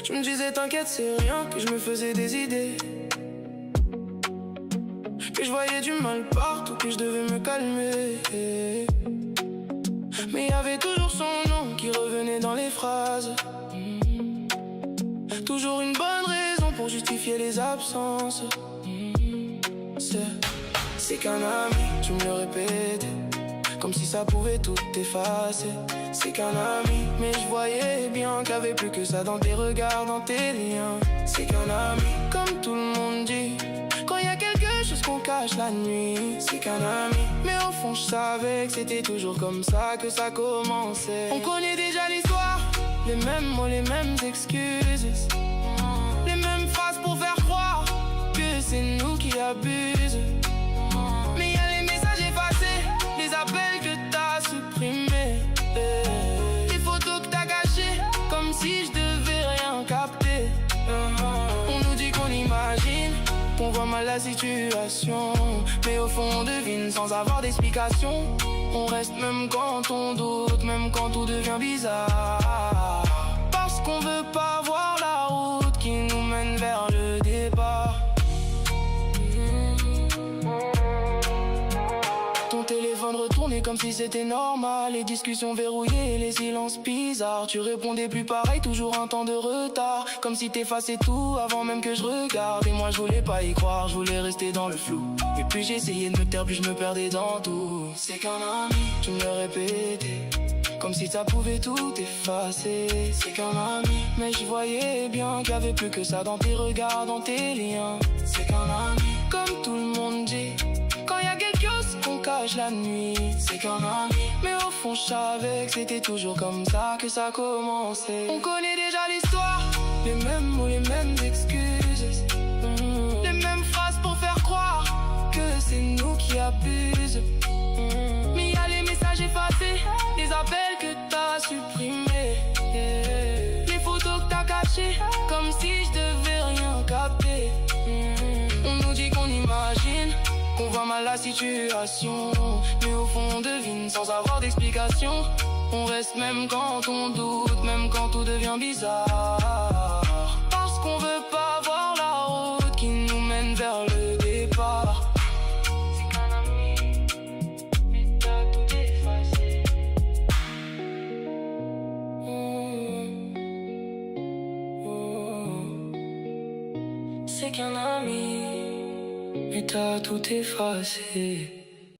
Je me disais t'inquiète c'est rien, que je me faisais des idées, que je voyais du mal partout, que je devais me calmer. Mais y avait toujours son nom qui revenait dans les phrases. Toujours une bonne raison pour justifier les absences. C'est qu'un ami, tu me le répétais, comme si ça pouvait tout effacer. C'est qu'un ami, mais je voyais bien qu'il y avait plus que ça dans tes regards, dans tes liens. C'est qu'un ami, comme tout le monde dit, quand y a quelque chose qu'on cache la nuit. C'est qu'un ami, mais au fond je savais que c'était toujours comme ça que ça commençait. On connaît déjà l'histoire, les mêmes mots, les mêmes excuses, les mêmes phrases pour faire croire que c'est nous qui abusent. Mais y a les messages effacés, les appels que t'as supprimés, les photos que t'as cachées, comme si je devais rien capter. On nous dit qu'on imagine, qu'on voit mal la situation, mais au fond on devine sans avoir d'explication. On reste même quand on doute, même quand tout devient bizarre, parce qu'on veut pas voir la route qui nous mène vers le départ. Ton téléphone retourné comme si c'était normal, les discussions verrouillées, les silences bizarres. Tu répondais plus pareil, toujours un temps de retard, comme si t'effaçais tout avant même que je regarde. Et moi je voulais pas y croire, je voulais rester dans le flou. Et puis j'essayais de me taire, puis je me perdais dans tout. C'est qu'un ami, tu me le répétais, comme si ça pouvait tout effacer. C'est qu'un ami, mais je voyais bien qu'il y avait plus que ça dans tes regards, dans tes liens. C'est qu'un ami, comme tout le monde dit, quand y a quelque chose qu'on cache la nuit. C'est qu'un ami, mais au fond je savais que c'était toujours comme ça que ça commençait. On connaît déjà l'histoire, les mêmes mots, les mêmes excuses, les mêmes phrases pour faire croire que c'est nous qui abusent. Mais y a les messages effacés, les appels que t'as supprimés, les photos que t'as cachées, comme si je devais rien capter. On nous dit qu'on imagine, qu'on voit mal la situation, mais au fond on devine sans avoir d'explication. On reste même quand on doute, même quand tout devient bizarre, parce qu'on veut pas voir la route qui nous mène vers le départ. C'est qu'un ami, mais t'as tout effacé. C'est qu'un ami, mais t'as tout effacé.